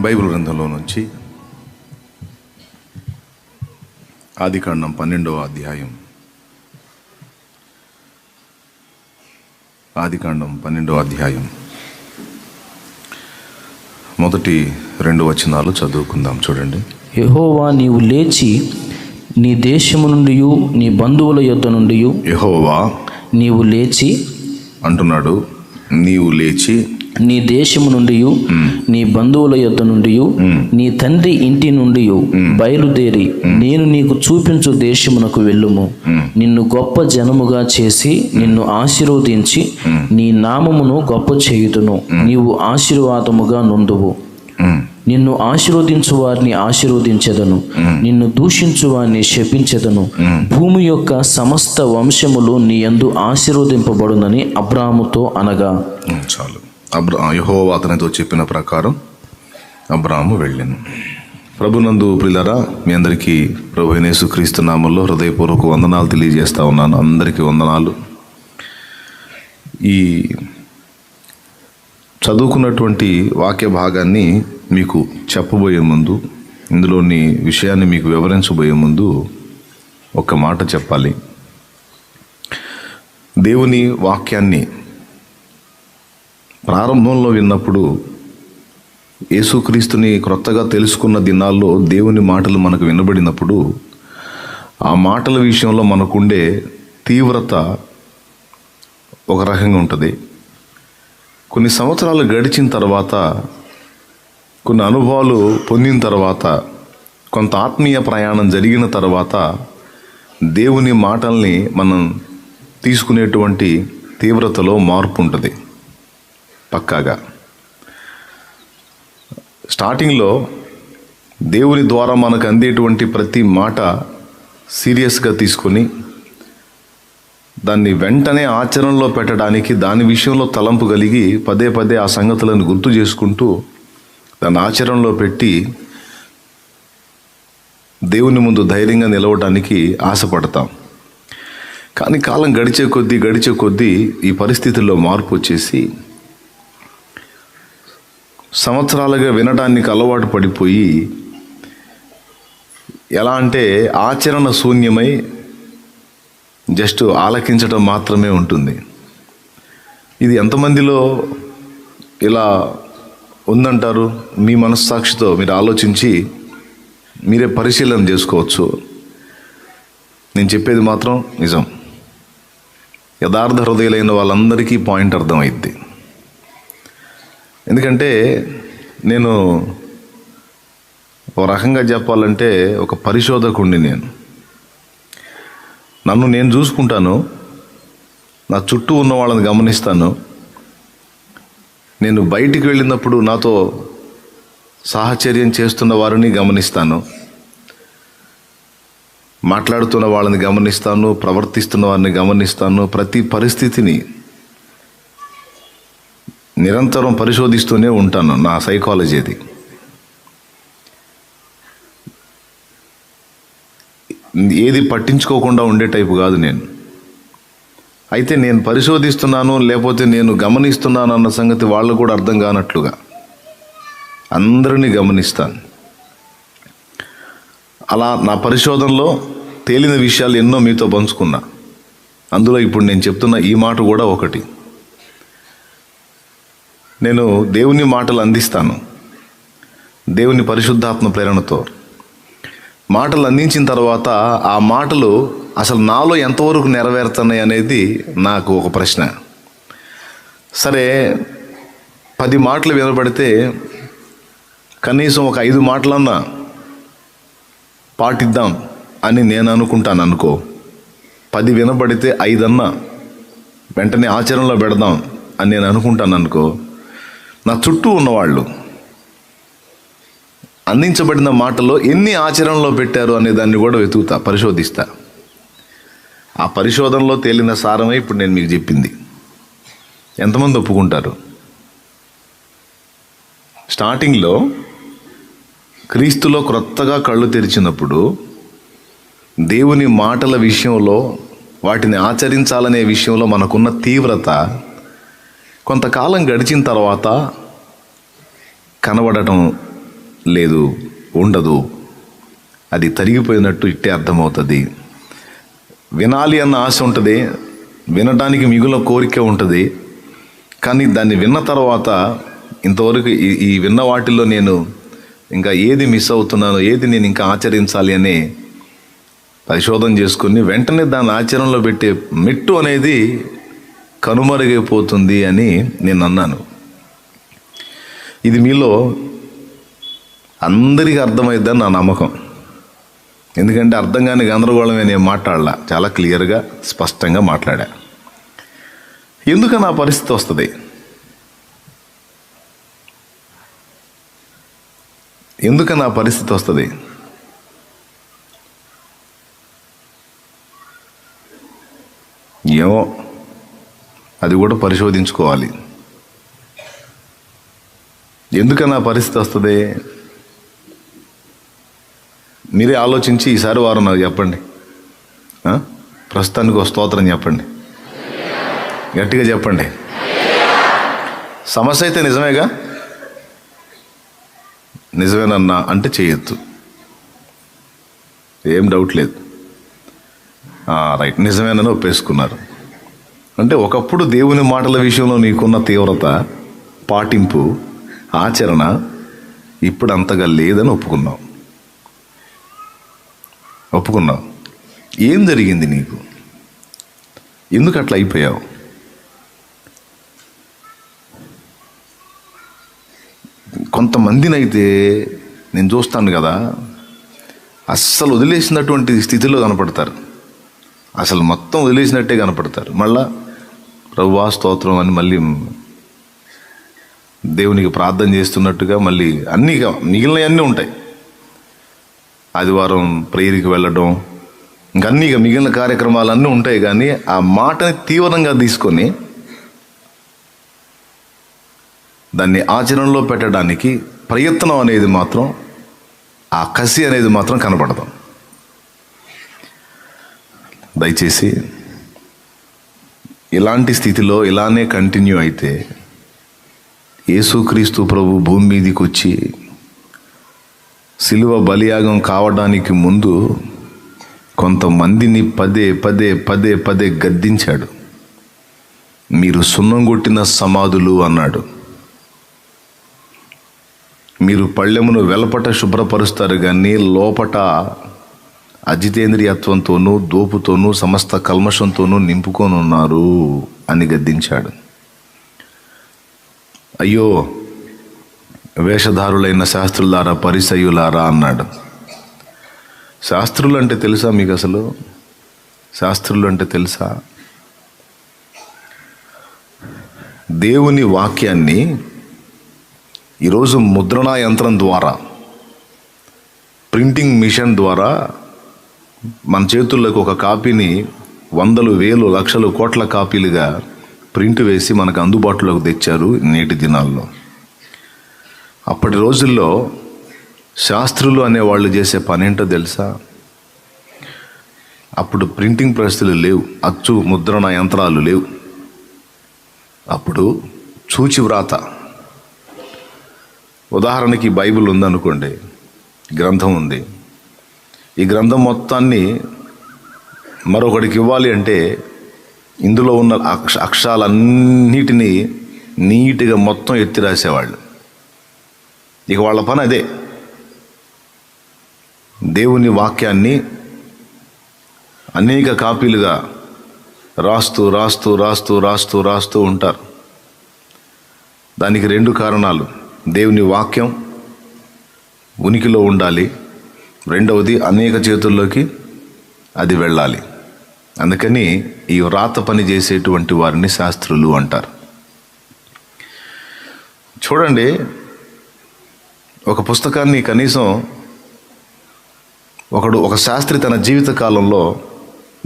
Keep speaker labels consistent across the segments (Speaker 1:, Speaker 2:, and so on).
Speaker 1: Bible గ్రంథంలో నుంచి ఆదికాండం 12వ అధ్యాయం. ఆదికాండం 12వ అధ్యాయం మొదటి 2 వచనాలు చదువుకుందాం. చూడండి.
Speaker 2: యెహోవా నీవు లేచి నీ దేశము నుండి నీ బంధువుల యొద్ద నుండి.
Speaker 1: యెహోవా
Speaker 2: నీవు లేచి
Speaker 1: అంటున్నాడు, నీవు లేచి
Speaker 2: నీ దేశము నుండి నీ బంధువుల యొద్ద నుండి నీ తండ్రి ఇంటి నుండి బయలుదేరి నేను నీకు చూపించు దేశమునకు వెళ్ళుము. నిన్ను గొప్ప జనముగా చేసి నిన్ను ఆశీర్వదించి నీ నామమును గొప్ప చేయుదును. నీవు ఆశీర్వాదముగా నుండువు. నిన్ను ఆశీర్వదించు వారిని ఆశీర్వదించెదను, నిన్ను దూషించు వారిని శపించెదను. భూమి యొక్క సమస్త వంశములు నీ యందు ఆశీర్వదింపబడునని అబ్రాహాముతో అనగా.
Speaker 1: చాలు. యెహోవా అతనితో చెప్పిన ప్రకారం అబ్రాహాము వెళ్ళాను. ప్రభునందు ప్రియులారా, మీ అందరికీ ప్రభు యేసుక్రీస్తు నామములో హృదయపూర్వక వందనాలు తెలియజేస్తా ఉన్నాను. అందరికీ వందనాలు. ఈ చదువుకున్నటువంటి వాక్య భాగాన్ని మీకు చెప్పబోయే ముందు, ఇందులోని విషయాన్ని మీకు వివరించబోయే ముందు ఒక మాట చెప్పాలి. దేవుని వాక్యాన్ని ప్రారంభంలో విన్నప్పుడు, యేసుక్రీస్తుని క్రొత్తగా తెలుసుకున్న దినాల్లో దేవుని మాటలు మనకు వినబడినప్పుడు, ఆ మాటల విషయంలో మనకుండే తీవ్రత ఒక రకంగా ఉంటుంది. కొన్ని సంవత్సరాలు గడిచిన తర్వాత, కొన్ని అనుభవాలు పొందిన తర్వాత, కొంత ఆత్మీయ ప్రయాణం జరిగిన తర్వాత దేవుని మాటల్ని మనం తీసుకునేటువంటి తీవ్రతలో మార్పు ఉంటుంది పక్కాగా. స్టార్టింగ్లో దేవుని ద్వారా మనకు అందేటువంటి ప్రతి మాట సీరియస్గా తీసుకొని దాన్ని వెంటనే ఆచరణలో పెట్టడానికి, దాని విషయంలో తలంపు కలిగి పదే పదే ఆ సంగతులను గుర్తు చేసుకుంటూ దాన్ని ఆచరణలో పెట్టి దేవుని ముందు ధైర్యంగా నిలవడానికి ఆశపడతాం. కానీ కాలం గడిచే కొద్దీ ఈ పరిస్థితుల్లో మార్పు వచ్చేసి సంవత్సరాలుగా వినడానికి అలవాటు పడిపోయి, ఎలా అంటే ఆచరణ శూన్యమై జస్ట్ ఆలకించడం మాత్రమే ఉంటుంది. ఇది ఎంతమందిలో ఇలా ఉందంటారు? మీ మనస్సాక్షితో మీరు ఆలోచించి మీరే పరిశీలన చేసుకోవచ్చు. నేను చెప్పేది మాత్రం నిజం. యథార్థ హృదయులైన వాళ్ళందరికీ పాయింట్ అర్థమైద్ది. ఎందుకంటే నేను ఒక రకంగా చెప్పాలంటే ఒక పరిశోధకుడిని. నన్ను నేను చూసుకుంటాను, నా చుట్టూ ఉన్న వాళ్ళని గమనిస్తాను. నేను బయటికి వెళ్ళినప్పుడు నాతో సాహచర్యం చేస్తున్న వారిని గమనిస్తాను, మాట్లాడుతున్న వాళ్ళని గమనిస్తాను, ప్రవర్తిస్తున్న వారిని గమనిస్తాను. ప్రతి పరిస్థితిని నిరంతరం పరిశోధిస్తూనే ఉంటాను. నా సైకాలజీ అది. ఏది పట్టించుకోకుండా ఉండే టైపు కాదు నేను. అయితే నేను పరిశోధిస్తున్నాను, లేకపోతే నేను గమనిస్తున్నాను అన్న సంగతి వాళ్ళు కూడా అర్థం కానట్లుగా అందరినీ గమనిస్తాను. అలా నా పరిశోధనలో తేలిన విషయాలు ఎన్నో మీతో పంచుకున్నా. అందులో ఇప్పుడు నేను చెప్తున్న ఈ మాట కూడా ఒకటి. నేను దేవుని మాటలు అందిస్తాను. దేవుని పరిశుద్ధాత్మ ప్రేరణతో మాటలు అందించిన తర్వాత ఆ మాటలు అసలు నాలో ఎంతవరకు నెరవేరుతున్నాయి అనేది నాకు ఒక ప్రశ్న. సరే, 10 మాటలు వినబడితే కనీసం ఒక 5 మాటలన్నా పాటిద్దాం అని నేను అనుకుంటాను అనుకో. 10 వినబడితే 5 అన్నా వెంటనే ఆచరణలో పెడదాం అని నేను అనుకుంటాను అనుకో. నా చుట్టూ ఉన్నవాళ్ళు అందించబడిన మాటలో ఎన్ని ఆచరణలో పెట్టారు అనే దాన్ని కూడా వెతుకుతా, పరిశోధిస్తా. ఆ పరిశోధనలో తేలిన సారమే ఇప్పుడు నేను మీకు చెప్పింది. ఎంతమంది ఒప్పుకుంటారు? స్టార్టింగ్లో క్రీస్తులో క్రొత్తగా కళ్ళు తెరిచినప్పుడు దేవుని మాటల విషయంలో, వాటిని ఆచరించాలనే విషయంలో మనకున్న తీవ్రత కొంతకాలం గడిచిన తర్వాత కనబడటం లేదు, ఉండదు. అది తరిగిపోయినట్టు ఇట్టే అర్థమవుతుంది. వినాలి అన్న ఆశ ఉంటుంది, వినడానికి మిగుల కోరిక ఉంటుంది. కానీ దాన్ని విన్న తర్వాత ఇంతవరకు ఈ విన్న వాటిల్లో నేను ఇంకా ఏది మిస్ అవుతున్నాను, ఏది నేను ఇంకా ఆచరించాలి అనే పరిశోధన చేసుకుని వెంటనే దాన్ని ఆచరణలో పెట్టే మెట్టు అనేది కనుమరుగైపోతుంది అని నేను అన్నాను. ఇది మీలో అందరికీ అర్థమైద్దని నా నమ్మకం. ఎందుకంటే అర్థం కాని గందరగోళమే నేను మాట్లాడలా, చాలా క్లియర్గా స్పష్టంగా మాట్లాడా. ఎందుకు నా పరిస్థితి వస్తుంది? ఎందుకు నా పరిస్థితి వస్తుంది? ఏమో, అది కూడా పరిశోధించుకోవాలి. ఎందుకు నా పరిస్థితి వస్తుంది? మీరే ఆలోచించి ఈసారి వారం నాకు చెప్పండి. ప్రస్తుతానికి ఒక స్తోత్రం చెప్పండి, గట్టిగా చెప్పండి. సమస్య అయితే నిజమేగా? నిజమేనన్నా అంటే చేయొద్దు, ఏం డౌట్ లేదు. రైట్, నిజమేనని ఒప్పేసుకున్నారు. అంటే ఒకప్పుడు దేవుని మాటల విషయంలో నీకున్న తీవ్రత, పాటింపు, ఆచరణ ఇప్పుడు అంతగా లేదని ఒప్పుకున్నావు. ఏం జరిగింది నీకు? ఎందుకు అట్లా అయిపోయావు? కొంతమందినైతే నేను చూస్తాను కదా, అస్సలు వదిలేసినటువంటి స్థితిలో కనపడతారు, అసలు మొత్తం వదిలేసినట్టే కనపడతారు. మళ్ళా ప్రభువా స్తోత్రం అని మళ్ళీ దేవునికి ప్రార్థన చేస్తున్నట్టుగా మళ్ళీ మిగిలినవన్నీ ఉంటాయి. ఆదివారం ప్రేయర్కి వెళ్ళడం, ఇంకన్నీ మిగిలిన కార్యక్రమాలన్నీ ఉంటాయి. కానీ ఆ మాటని తీవ్రంగా తీసుకొని దాన్ని ఆచరణలో పెట్టడానికి ప్రయత్నం అనేది మాత్రం, ఆ కసి అనేది మాత్రం కనపడదు. దయచేసి ఇలాంటి స్థితిలో ఇలానే కంటిన్యూ అయితే యేసుక్రీస్తు ప్రభు భూమి మీదకి వచ్చి సిలువ బలియాగం కావడానికి ముందు కొంతమందిని పదే పదే పదే పదే గద్దించాడు. మీరు సున్నం కొట్టిన సమాధులు అన్నాడు. మీరు పళ్ళెమును వెలపట శుభ్రపరుస్తారు కానీ లోపట అజితేంద్రియత్వంతోనూ దోపుతోనూ సమస్త కల్మషంతోనూ నింపుకొని ఉన్నారు అని గద్దించాడు. అయ్యో వేషధారులైన శాస్త్రులారా, పరిసయ్యులారా అన్నాడు. శాస్త్రులు అంటే తెలుసా మీకు? అసలు శాస్త్రులు అంటే తెలుసా? దేవుని వాక్యాన్ని ఈరోజు ముద్రణా యంత్రం ద్వారా, ప్రింటింగ్ మిషన్ ద్వారా మన చేతుల్లోకి ఒక కాపీని వందలు, వేలు, లక్షలు, కోట్ల కాపీలుగా ప్రింట్ వేసి మనకు అందుబాటులోకి తెచ్చారు నేటి దినాల్లో. అప్పటి రోజుల్లో శాస్త్రులు అనేవాళ్ళు చేసే పనేంటో తెలుసా? అప్పుడు ప్రింటింగ్ ప్రెస్సులు లేవు, అచ్చు ముద్రణ యంత్రాలు లేవు. అప్పుడు చూచి వ్రాత. ఉదాహరణకి బైబిల్ ఉందనుకోండి, గ్రంథం ఉంది. ఈ గ్రంథం మొత్తాన్ని మరొకడికి ఇవ్వాలి అంటే ఇందులో ఉన్న అక్షరాలన్నిటినీ నీట్గా మొత్తం ఎత్తి రాసేవాళ్ళు. ఇక వాళ్ళ పని అదే. దేవుని వాక్యాన్ని అనేక కాపీలుగా రాస్తూ రాస్తూ రాస్తూ రాస్తూ రాస్తూ ఉంటారు. దానికి రెండు కారణాలు. దేవుని వాక్యం ఉనికిలో ఉండాలి, రెండవది అనేక చేతుల్లోకి అది వెళ్ళాలి. అందుకని ఈ వ్రాత పని చేసేటువంటి వారిని శాస్త్రులు అంటారు. చూడండి, ఒక పుస్తకాన్ని కనీసం ఒక శాస్త్రి తన జీవిత కాలంలో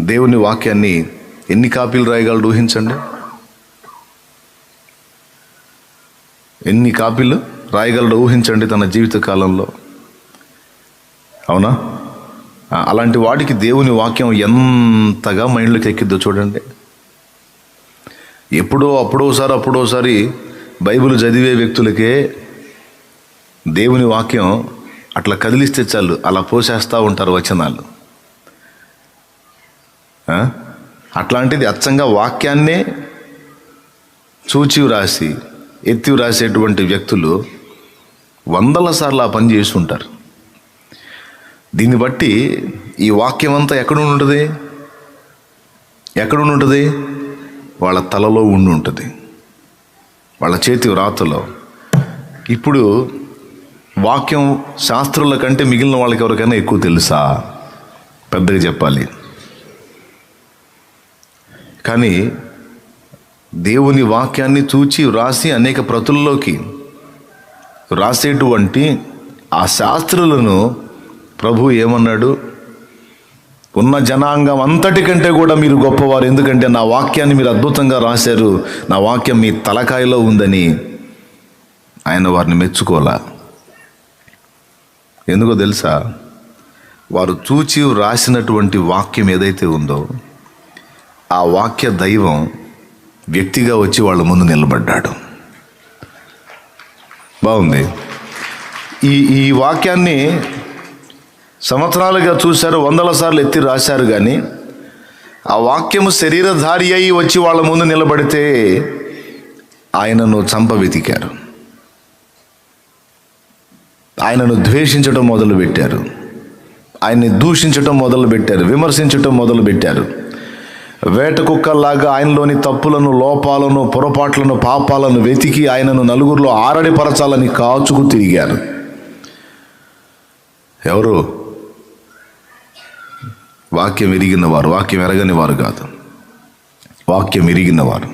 Speaker 1: దేవుని వాక్యాన్ని ఎన్ని కాపీలు రాయగలడు ఊహించండి. ఎన్ని కాపీలు రాయగలడు ఊహించండి తన జీవిత కాలంలో. అవునా? అలాంటి వాడికి దేవుని ఎంతగా మైండ్లోకి ఎక్కిద్దో చూడండి. అప్పుడోసారి బైబిల్ చదివే వ్యక్తులకే దేవుని వాక్యం అట్లా కదిలిస్తే చాలు అలా పోసేస్తూ ఉంటారు వచనాలు. అట్లాంటిది అచ్చంగా వాక్యాన్నే చూచి వ్రాసి ఎత్తి వ్రాసేటువంటి వ్యక్తులు వందల సార్లు ఆ పని చేసి ఉంటారు. దీన్ని బట్టి ఈ వాక్యం అంతా ఎక్కడ ఉంటుంది? వాళ్ళ తలలో ఉండి ఉంటుంది, వాళ్ళ చేతి వ్రాతలో. ఇప్పుడు వాక్యం శాస్త్రుల కంటే మిగిలిన వాళ్ళకి ఎవరికైనా ఎక్కువ తెలుసా? పెద్దగా చెప్పాలి. కానీ దేవుని వాక్యాన్ని చూచి వ్రాసి అనేక ప్రతుల్లోకి రాసేటువంటి ఆ శాస్త్రులను ప్రభు ఏమన్నాడు? ఉన్న జనాంగం అంతటికంటే కూడా మీరు గొప్పవారు, ఎందుకంటే నా వాక్యాన్ని మీరు అద్భుతంగా రాశారు, నా వాక్యం మీ తలకాయలో ఉందని ఆయన వారిని మెచ్చుకోలా. ఎందుకో తెలుసా? వారు చూచి రాసినటువంటి వాక్యం ఏదైతే ఉందో ఆ వాక్య దైవం వ్యక్తిగా వచ్చి వాళ్ళ ముందు నిలబడ్డాడు. బాగుంది. ఈ వాక్యాన్ని సంవత్సరాలుగా చూశారు, వందల సార్లు ఎత్తి రాశారు, కానీ ఆ వాక్యము శరీరధారి అయి వచ్చి వాళ్ళ ముందు నిలబడితే ఆయనను చంప వెతికారు, ఆయనను ద్వేషించడం మొదలుపెట్టారు, ఆయన్ని దూషించటం మొదలుపెట్టారు, విమర్శించటం మొదలుపెట్టారు. వేట కుక్కల్లాగా ఆయనలోని తప్పులను, లోపాలను, పొరపాట్లను, పాపాలను వెతికి ఆయనను నలుగురిలో ఆరడిపరచాలని కాచుకు తిరిగారు. ఎవరు? వాక్యం ఎరిగిన వారు, వాక్యం ఎరగని వారు కాదు, వాక్యం ఎరిగిన వారు.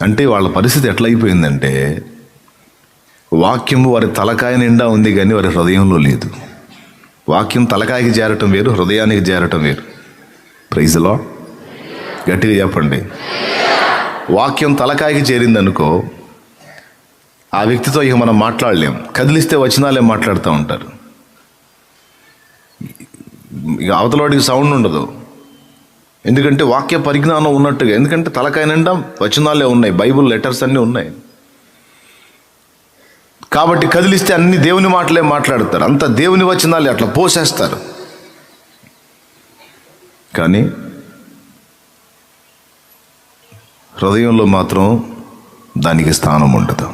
Speaker 1: అంటే వాళ్ళ పరిస్థితి ఎట్లయిపోయిందంటే వాక్యము వారి తలకాయ నిండా ఉంది కానీ వారి హృదయంలో లేదు. వాక్యం తలకాయకి చేరటం వేరు, హృదయానికి చేరటం వేరు. Praise the lord. గట్టిగా చెప్పండి. వాక్యం తలకాయకి చేరిందనుకో ఆ వ్యక్తితో ఇక మనం మాట్లాడలేం. కదిలిస్తే వచనాలే మాట్లాడుతూ ఉంటారు. ఇక అవతలవాడికి సౌండ్ ఉండదు, ఎందుకంటే వాక్య పరిజ్ఞానం ఉన్నట్టుగా. ఎందుకంటే తలకాయ నిండా వచనాలే ఉన్నాయి, బైబుల్ లెటర్స్ అన్నీ ఉన్నాయి. కాబట్టి కదిలిస్తే అన్ని దేవుని మాటలే మాట్లాడతారు, అంత దేవుని వచనాలే అట్లా పోసేస్తారు. కానీ హృదయంలో మాత్రం దానికి స్థానం ఉండదు.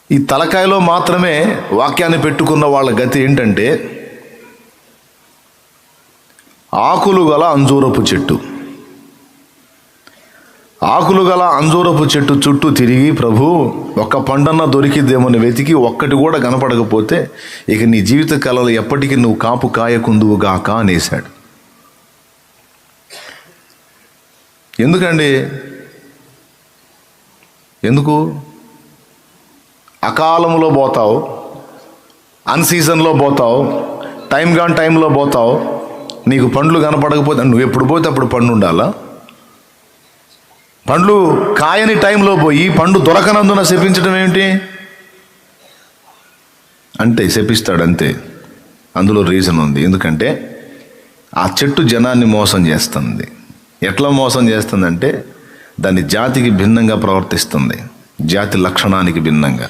Speaker 1: ఈ తలకాయలో మాత్రమే వాక్యాన్ని పెట్టుకున్న వాళ్ళ గతి ఏంటంటే ఆకులు గల అంజూరపు చెట్టు. ఆకులు గల అంజూరపు చెట్టు చుట్టూ తిరిగి, ప్రభు ఒక్క పండన్న దొరికిద్దేమని వెతికి ఒక్కటి కూడా కనపడకపోతే ఇక నీ జీవిత కాలంలో ఎప్పటికీ నువ్వు కాపు కాయకుందువుగాక అనేశాడు. ఎందుకండి? ఎందుకు? అకాలంలో పోతావు, అన్సీజన్లో పోతావు, టైం కాని టైంలో పోతావు. నీకు పండ్లు కనపడకపోతే నువ్వు ఎప్పుడు పోతే అప్పుడు పండు ఉండాలా? పండ్లు కాయని టైంలో పోయి పండు దొరకనందున శపించడం ఏమిటి? అంటే శపిస్తాడంతే. అందులో రీజన్ ఉంది. ఎందుకంటే ఆ చెట్టు జనాన్ని మోసం చేస్తుంది. ఎట్లా మోసం చేస్తుందంటే దాని జాతికి భిన్నంగా ప్రవర్తిస్తుంది, జాతి లక్షణానికి భిన్నంగా.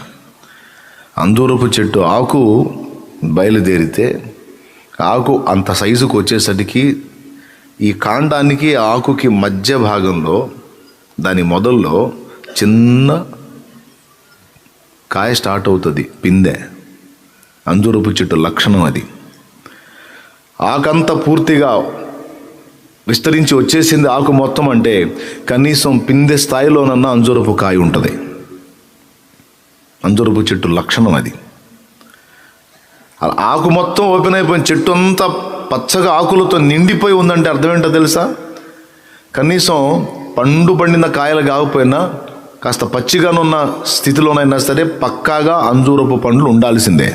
Speaker 1: అంజూరపు చెట్టు ఆకు బయలుదేరితే ఆకు అంత సైజుకు వచ్చేసరికి ఈ కాండానికి ఆకుకి మధ్య భాగంలో దాని మొదల్లో చిన్న కాయ స్టార్ట్ అవుతుంది, పిందె. అంజూరపు చెట్టు లక్షణం అది. ఆకంతా పూర్తిగా విస్తరించి వచ్చేసింది ఆకు మొత్తం అంటే కనీసం పిందె స్థాయిలోనన్నా అంజూరపు కాయ ఉంటుంది. అంజూరపు చెట్టు లక్షణం అది. ఆకు మొత్తం ఓపెన్ అయిపోయింది, చెట్టు అంతా పచ్చగా ఆకులతో నిండిపోయి ఉందంటే అర్థం ఏంటో తెలుసా? కనీసం పండు పండిన కాయలు కాకపోయినా కాస్త పచ్చిగానున్న స్థితిలోనైనా సరే పక్కాగా అంజూరపు పండ్లు ఉండాల్సిందే.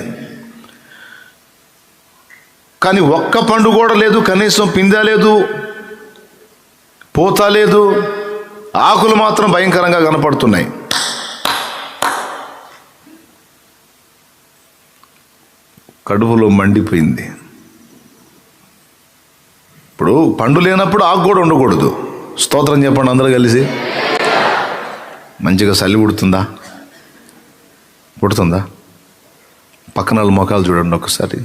Speaker 1: కానీ ఒక్క పండు కూడా లేదు, కనీసం పిందె లేదు, పూత లేదు, ఆకులు మాత్రం భయంకరంగా కనపడుతున్నాయి. కడుపులో మండిపోయింది. ఇప్పుడు పండు లేనప్పుడు ఆకు కూడా ఉండకూడదు. స్తోత్రం చెప్పండి అందరూ కలిసి. మంచిగా చలి పుడుతుందా? పుడుతుందా? పక్కన వాళ్ళ మొఖాలు చూడండి ఒకసారి,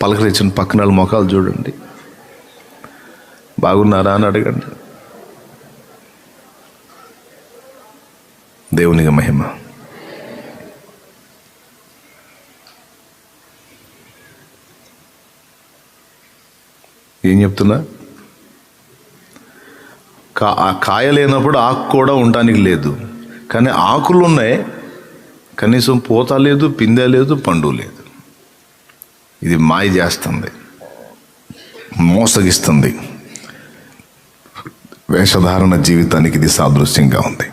Speaker 1: పలకరించిన పక్కన వాళ్ళ మొఖాలు చూడండి, బాగున్నారా అని అడగండి. దేవునికి మహిమ. ఏం చెప్తున్నా? కాయ లేనప్పుడు ఆకు కూడా ఉండడానికి లేదు, కానీ ఆకులు ఉన్నాయి, కనీసం పూత లేదు, పిందె లేదు, పండు లేదు. ఇది మాయ చేస్తుంది, మోసగిస్తుంది. వేషధారణ జీవితానికి ఇది సాదృశ్యంగా ఉంది.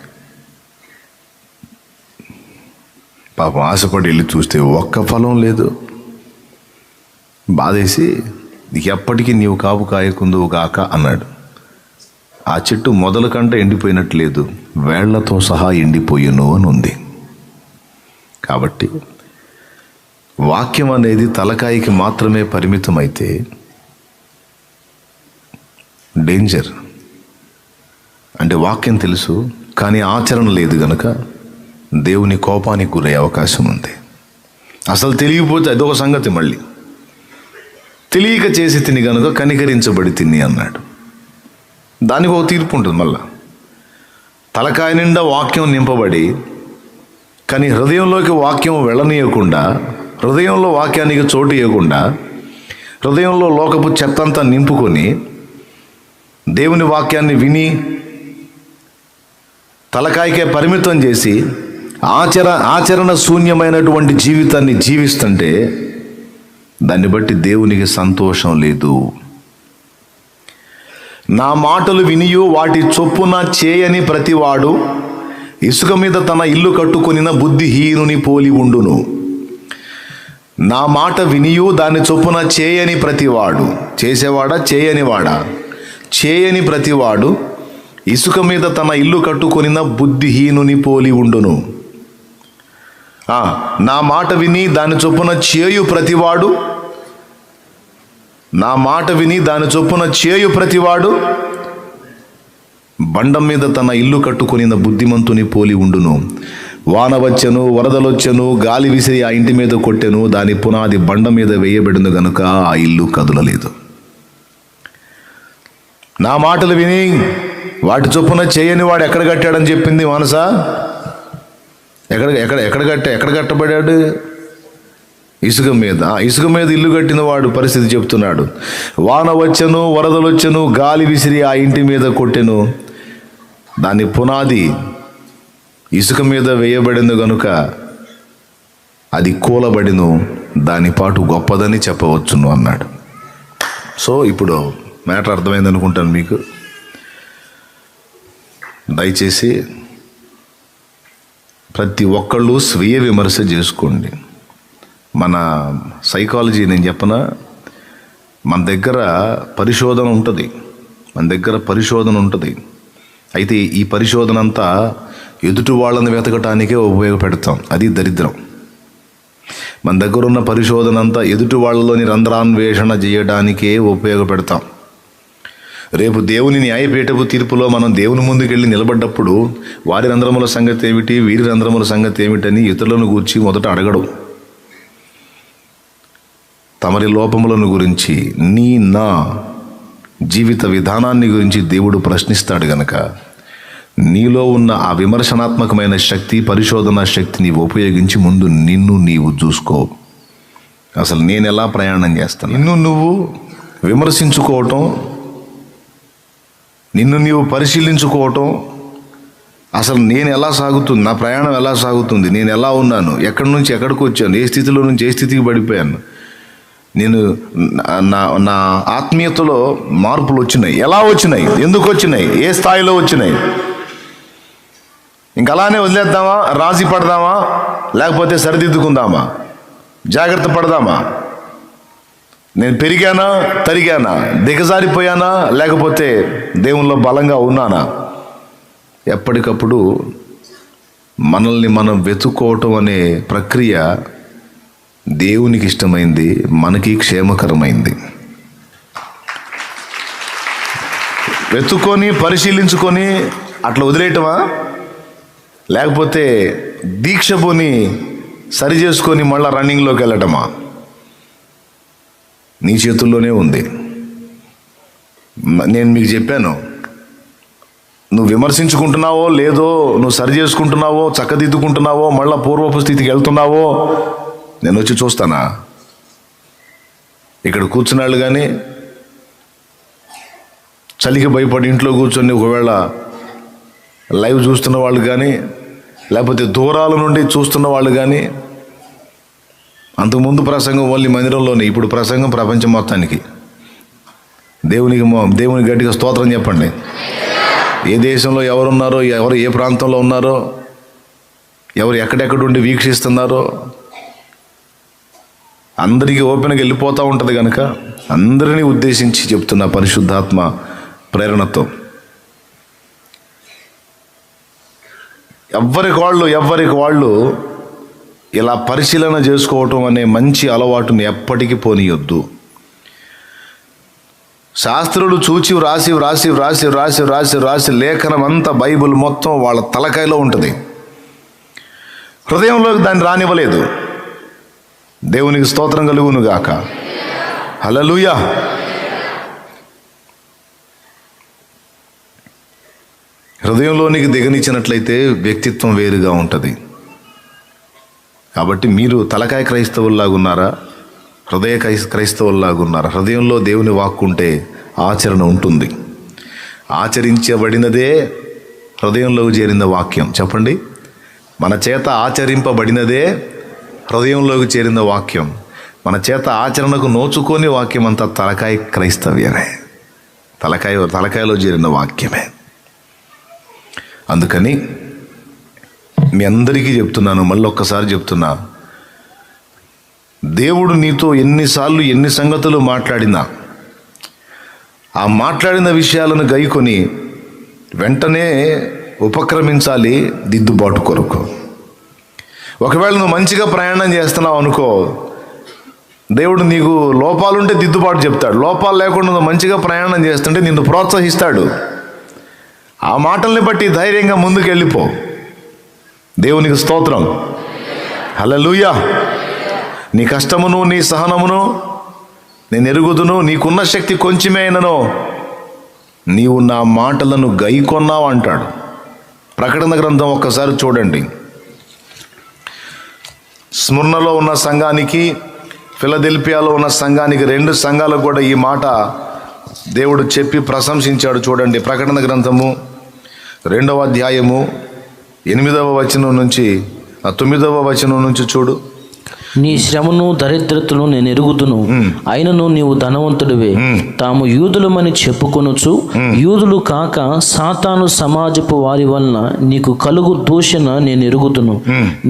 Speaker 1: పాపం ఆశపడి వెళ్ళి చూస్తే ఒక్క ఫలం లేదు. బాధేసి ఎప్పటికీ నీవు కాపు కాయకుందువు కాక అన్నాడు. ఆ చెట్టు మొదల కంటే ఎండిపోయినట్లేదు, వేళ్లతో సహా ఎండిపోయిను అని ఉంది. కాబట్టి వాక్యం అనేది తలకాయకి మాత్రమే పరిమితమైతే డేంజర్. అంటే వాక్యం తెలుసు కానీ ఆచరణ లేదు గనుక దేవుని కోపానికి గురయ్యే అవకాశం ఉంది. అసలు తెలియకపోతే అదొక సంగతి. మళ్ళీ తెలియక చేసి తిని గనుక కనికరించబడి తిని అన్నాడు. దానికి ఒక తీర్పు ఉంటుంది. మళ్ళా తలకాయ నిండా వాక్యం నింపబడి కానీ హృదయంలోకి వాక్యం వెళ్ళనీయకుండా, హృదయంలో వాక్యానికి చోటు ఇవ్వకుండా, హృదయంలో లోకపు చెత్తంతా నింపుకొని దేవుని వాక్యాన్ని తలకాయకే పరిమితం చేసి ఆచరణ శూన్యమైనటువంటి జీవితాన్ని జీవిస్తుంటే దాన్ని బట్టి దేవునికి సంతోషం లేదు. నా మాటలు వినియు వాటి చొప్పున చేయని ప్రతివాడు ఇసుక మీద తన ఇల్లు కట్టుకొనిన బుద్ధిహీనుని పోలి ఉండును. నా మాట వినియు దాని చొప్పున చేయని ప్రతివాడు, చేసేవాడా చేయనివాడా? చేయని ప్రతివాడు ఇసుక మీద తన ఇల్లు కట్టుకొనిన బుద్ధిహీనుని పోలి ఉండును. నా మాట విని దాని చొప్పున చేయు ప్రతివాడు, నా మాట విని దాని చొప్పున చేయు ప్రతివాడు బండం మీద తన ఇల్లు కట్టుకొనిన బుద్ధిమంతుని పోలి ఉండును. వాన వచ్చెను, వరదలొచ్చెను, గాలి విసిరి ఆ ఇంటి మీద కొట్టెను, దాని పునాది బండ మీద వేయబడింది గనుక ఆ ఇల్లు కదలలేదు. నా మాటలు విని వాటి చొప్పున చేయని వాడు ఎక్కడ కట్టాడని చెప్పింది మానస? ఎక్కడ కట్టబడ్డాడు? ఇసుక మీద. ఇసుక మీద ఇల్లు కట్టిన వాడు పరిస్థితి చెప్తున్నాడు. వాన వచ్చెను, వరదలొచ్చెను, గాలి విసిరి ఆ ఇంటి మీద కొట్టెను, దాని పునాది ఇసుక మీద వేయబడింది గనుక అది కూలబడిను, దాని పాటు గొప్పదని చెప్పవచ్చును అన్నాడు. సో ఇప్పుడు మ్యాటర్ అర్థమైంది అనుకుంటాను మీకు. దయచేసి ప్రతి ఒక్కళ్ళు స్వీయ విమర్శ చేసుకోండి. మన సైకాలజీ నేను చెప్పనా, మన దగ్గర పరిశోధన ఉంటుంది. అయితే ఈ పరిశోధన అంతా ఎదుటి వాళ్ళని వెతకటానికే ఉపయోగపెడతాం. అది దరిద్రం. మన దగ్గర ఉన్న పరిశోధన అంతా ఎదుటి వాళ్ళలోని రంధ్రాన్వేషణ చేయడానికే ఉపయోగపెడతాం. రేపు దేవుని న్యాయపీఠపు తీర్పులో మనం దేవుని ముందుకెళ్ళి నిలబడ్డప్పుడు వారి రంధ్రముల సంగతి ఏమిటి, వీరి రంధ్రముల సంగతి ఏమిటని ఇతరులను గూర్చి మొదట అడగడం. తమరి లోపములను గురించి, నా జీవిత విధానాన్ని గురించి దేవుడు ప్రశ్నిస్తాడు గనక నీలో ఉన్న ఆ విమర్శనాత్మకమైన శక్తి, పరిశోధనా శక్తిని ఉపయోగించి ముందు నిన్ను నీవు చూసుకో. అసలు నేను ఎలా ప్రయాణం చేస్తాను? నిన్ను నువ్వు విమర్శించుకోవటం, నిన్ను నీవు పరిశీలించుకోవటం, అసలు నేను ఎలా సాగుతుంది, నా ప్రయాణం ఎలా సాగుతుంది, నేను ఎలా ఉన్నాను, ఎక్కడి నుంచి ఎక్కడికి వచ్చాను, ఏ స్థితిలో నుంచి ఏ స్థితికి పడిపోయాను, నేను నా ఆత్మీయతలో మార్పులు వచ్చినాయి, ఎలా వచ్చినాయి, ఎందుకు వచ్చినాయి, ఏ స్థాయిలో వచ్చినాయి. ఇంక అలానే వదిలేద్దామా, రాజీ పడదామా, లేకపోతే సరిదిద్దుకుందామా, జాగ్రత్త పడదామా? నేను పెరిగానా, తరిగానా, దిగజారిపోయానా, లేకపోతే దేవునిలో బలంగా ఉన్నానా? ఎప్పటికప్పుడు మనల్ని మనం వెతుక్కోవటం అనే ప్రక్రియ దేవునికి ఇష్టమైంది, మనకి క్షేమకరమైంది. వెతుక్కొని పరిశీలించుకొని అట్లా వదిలేయటమా, లేకపోతే దీక్ష పోని సరి చేసుకొని మళ్ళీ రన్నింగ్లోకి వెళ్ళటమా? నీ చేతుల్లోనే ఉంది. నేను మీకు చెప్పాను, నువ్వు విమర్శించుకుంటున్నావో లేదో, నువ్వు సరి చేసుకుంటున్నావో చక్కదిద్దుకుంటున్నావో మళ్ళీ పూర్వపు స్థితికి వెళ్తున్నావో నేను వచ్చి చూస్తానా? ఇక్కడ కూర్చున్నాళ్ళు కానీ చలికి భయపడి ఇంట్లో కూర్చొని ఒకవేళ లైవ్ చూస్తున్న వాళ్ళు కానీ, లేకపోతే దూరాల నుండి చూస్తున్న వాళ్ళు కానీ, అంతకుముందు ప్రసంగం ఓన్లీ మందిరంలోనే, ఇప్పుడు ప్రసంగం ప్రపంచం మొత్తానికి. దేవునికి గట్టిగా స్తోత్రం చెప్పండి. ఏ దేశంలో ఎవరున్నారో, ఎవరు ఏ ప్రాంతంలో ఉన్నారో, ఎవరు ఎక్కడెక్కడుండి వీక్షిస్తున్నారో అందరికీ ఓపెన్గా వెళ్ళిపోతూ ఉంటుంది కనుక అందరినీ ఉద్దేశించి చెప్తున్న పరిశుద్ధాత్మ ప్రేరణతో ఎవరికి వాళ్ళు ఇలా పరిశీలన చేసుకోవటం అనే మంచి అలవాటుని ఎప్పటికీ పోనీయొద్దు. శాస్త్రులు చూచి వ్రాసి లేఖనం అంతా బైబిల్ మొత్తం వాళ్ళ తలకాయలో ఉంటుంది, హృదయంలోకి దాన్ని రానివ్వలేదు. దేవునికి స్తోత్రం కలుగును గాక. హల్లెలూయా. హృదయంలోనికి దిగనిచ్చినట్లయితే వ్యక్తిత్వం వేరుగా ఉంటుంది. కాబట్టి మీరు తలకాయ క్రైస్తవుల్లాగా ఉన్నారా, హృదయ క్రైస్తవుల్లాగా ఉన్నారా? హృదయంలో దేవుని వాక్కుంటే ఆచరణ ఉంటుంది. ఆచరించబడినదే హృదయంలోకి చేరిన వాక్యం. చెప్పండి, మన చేత ఆచరింపబడినదే హృదయంలోకి చేరిన వాక్యం. మన చేత ఆచరణకు నోచుకొని వాక్యం అంతా తలకాయ క్రైస్తవ్యమే, తలకాయలో చేరిన వాక్యమే. అందుకని మీ అందరికీ చెప్తున్నాను, మళ్ళీ ఒక్కసారి చెప్తున్నా, దేవుడు నీతో ఎన్నిసార్లు ఎన్ని సంగతులు మాట్లాడినా ఆ మాట్లాడిన విషయాలను గైకొని వెంటనే ఉపక్రమించాలి దిద్దుబాటు కొరకు. ఒకవేళ నువ్వు మంచిగా ప్రయాణం చేస్తున్నావు అనుకో, దేవుడు నీకు లోపాలుంటే దిద్దుబాటు చెప్తాడు. లోపాలు లేకుండా నువ్వు మంచిగా ప్రయాణం చేస్తుంటే నిన్ను ప్రోత్సహిస్తాడు. ఆ మాటల్ని బట్టి ధైర్యంగా ముందుకు వెళ్ళిపో. దేవునికి స్తోత్రం. హల్లెలూయా. నీ కష్టమును నీ సహనమును నేను ఎరుగుదును, నీకున్న శక్తి కొంచెమే అయినను నీవు నా మాటలను గైకొన్నావు అంటాడు. ప్రకటన గ్రంథం ఒక్కసారి చూడండి. స్ముర్నలో ఉన్న సంఘానికి, ఫిలదెల్ఫియాలో ఉన్న సంఘానికి, 2 సంఘాలకు కూడా ఈ మాట దేవుడు చెప్పి ప్రశంసించాడు. చూడండి, ప్రకటన గ్రంథము 2వ అధ్యాయము 8వ వచనం నుంచి 9వ వచనం నుంచి చూడు.
Speaker 2: నీ శ్రమను దరిద్రతను నేను ఎరుగుదును, అయినను నీవు ధనవంతుడివే. తాము యూదులమని చెప్పుకొనుచు యూదులు కాక సాతాను సమాజపు వారి వలన నీకు కలుగు దూషణ నేను ఎరుగుదును.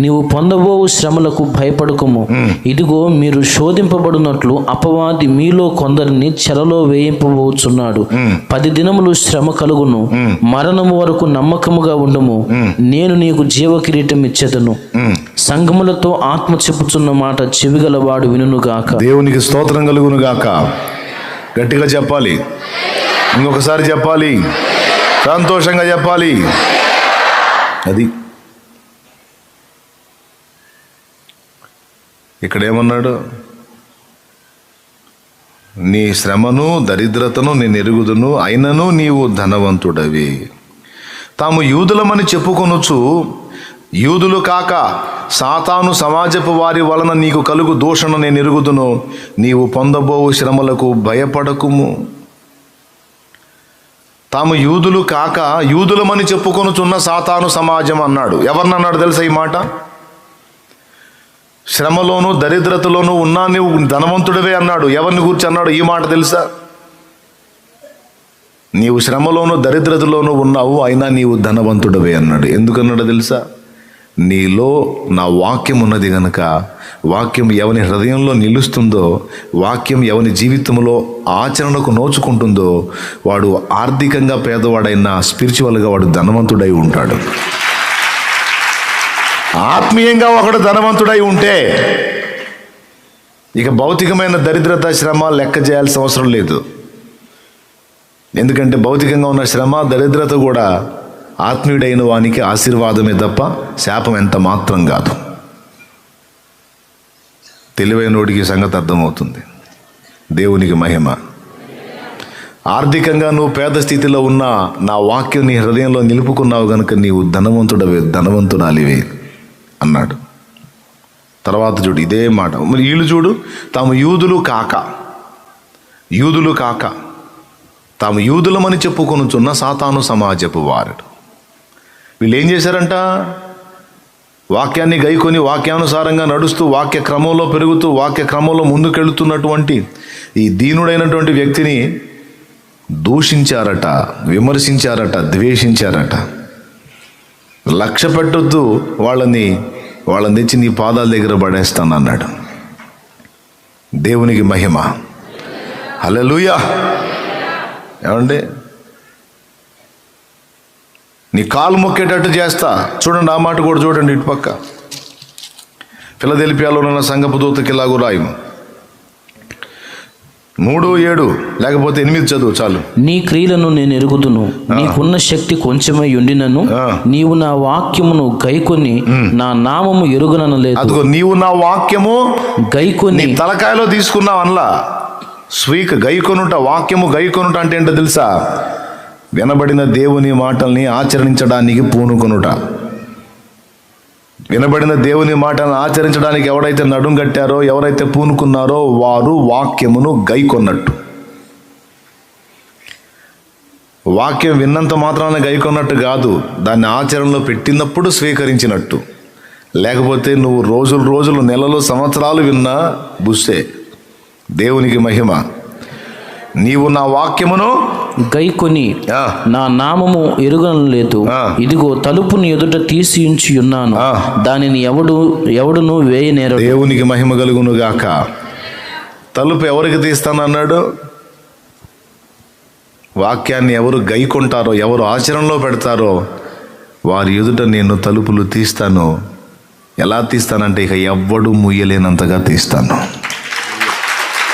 Speaker 2: నీవు పొందబోవు శ్రమలకు భయపడకుము. ఇదిగో మీరు శోధింపబడినట్లు అపవాది మీలో కొందరిని చెరలో వేయింపబోచున్నాడు. 10 దినములు శ్రమ కలుగును. మరణము వరకు నమ్మకముగా ఉండుము. నేను నీకు జీవ కిరీటం ఇచ్చెదను. సంఘములతో ఆత్మ చెప్పుచున్న మాట చెవిగలవాడు వినుగాక.
Speaker 1: దేవునికి స్తోత్రం కలుగును గాక. గట్టిగా చెప్పాలి, ఇంకొకసారి చెప్పాలి, సంతోషంగా చెప్పాలి. అది ఇక్కడ ఏమన్నాడు? నీ శ్రమను దరిద్రతను నేను ఎరుగుదును, అయినను నీవు ధనవంతుడవి. తాము యూదులమని చెప్పుకొనుచు యూదులు కాక సాతాను సమాజపు వారి వలన నీకు కలుగు దూషణ నేను ఎరుగుదును. నీవు పొందబోవు శ్రమలకు భయపడకుము. తాము యూదులు కాక యూదులమని చెప్పుకొనుచున్న సాతాను సమాజం అన్నాడు. ఎవరినన్నాడు తెలుసా ఈ మాట? శ్రమలోను దరిద్రతలోను ఉన్నా నీవు ధనవంతుడివే అన్నాడు. ఎవరిని గురించి అన్నాడు ఈ మాట తెలుసా? నీవు శ్రమలోను దరిద్రతలోను ఉన్నావు, అయినా నీవు ధనవంతుడివే అన్నాడు. ఎందుకన్నాడో తెలుసా? నీలో నా వాక్యం ఉన్నది గనుక. వాక్యం ఎవని హృదయంలో నిలుస్తుందో, వాక్యం ఎవని జీవితంలో ఆచరణకు నోచుకుంటుందో వాడు ఆర్థికంగా పేదవాడైనా స్పిరిచువల్గా వాడు ధనవంతుడై ఉంటాడు. ఆత్మీయంగా ఒకడు ధనవంతుడై ఉంటే ఇక భౌతికమైన దరిద్రత శ్రమ లెక్క చేయాల్సిన అవసరం లేదు. ఎందుకంటే భౌతికంగా ఉన్న శ్రమ దరిద్రత కూడా ఆత్మీయుడైన వానికి ఆశీర్వాదమే తప్ప శాపం ఎంత మాత్రం కాదు. తెలివైనోడికి సంగతి అర్థమవుతుంది. దేవునికి మహిమ. ఆర్థికంగా నువ్వు పేద స్థితిలో ఉన్నా నా వాక్యం నీ హృదయంలో నిలుపుకున్నావు కనుక నీవు ధనవంతుడాలివే అన్నాడు. తర్వాత చూడు ఇదే మాట. మరి వీళ్ళు చూడు, తాము యూదులు కాక తాము యూదులమని చెప్పుకొనుచున్న సాతాను సమాజపు వారుడు. వీళ్ళు ఏం చేశారంట? వాక్యాన్ని గైకొని వాక్యానుసారంగా నడుస్తూ వాక్య క్రమంలో పెరుగుతూ వాక్య క్రమంలో ముందుకెళ్తున్నటువంటి ఈ దీనుడైనటువంటి వ్యక్తిని దూషించారట, విమర్శించారట, ద్వేషించారట. లక్ష్య పెట్టొద్దు, వాళ్ళని తెచ్చి నీ పాదాల దగ్గర పడేస్తాను అన్నాడు. దేవునికి మహిమ. హల్లెలూయా. ఏమండి, నీ కాలు మొక్కేటట్టు చేస్తా. చూడండి, ఆ మాట కూడా చూడండి. ఇటుపక్క ఫిలదెల్ఫియాలో ఉన్న సంఘపు దూతకి ఇలాగూ రాయము. 3:7 లేకపోతే 8 చదువు చాలు.
Speaker 2: నీ క్రియలను నేను ఎరుగుదును, నీకున్న శక్తి కొంచెమై ఉండినను నీవు నా వాక్యమును గైకొని నా నామము ఎరుగనలేదు.
Speaker 1: అదిగో, నీవు నా వాక్యము
Speaker 2: గైకొని
Speaker 1: తలకాయలో తీసుకున్నావు అనలా. గైకొనుట, వాక్యము గైకొనుట అంటే ఏంటో తెలుసా? వినబడిన దేవుని మాటల్ని ఆచరించడానికి పూనుకొనుట. వినబడిన దేవుని మాటలను ఆచరించడానికి ఎవరైతే నడుం కట్టారో, ఎవరైతే పూనుకున్నారో వారు వాక్యమును గైకొన్నట్టు. వాక్యం విన్నంత మాత్రాన గైకొన్నట్టు కాదు, దాన్ని ఆచరణలో పెట్టినప్పుడు స్వీకరించినట్టు. లేకపోతే నువ్వు రోజులు నెలలు సంవత్సరాలు విన్నా బుస్సే. దేవునికి మహిమ. నీవు నా వాక్యమును
Speaker 2: గైకొని నా నామము ఎరుగనలేదు. ఇదిగో తలుపుని ఎదుట తీసి ఉంచి ఉన్నాను, దానిని ఎవడును వేయనేరడు.
Speaker 1: దేవునికి మహిమ కలుగును గాక. తలుపు ఎవరికి తీస్తానన్నాడు? వాక్యాన్ని ఎవరు గైకొంటారో, ఎవరు ఆచరణలో పెడతారో వారి ఎదుట నేను తలుపులు తీస్తాను. ఎలా తీస్తానంటే ఇక ఎవ్వడు ముయ్యలేనంతగా తీస్తాను.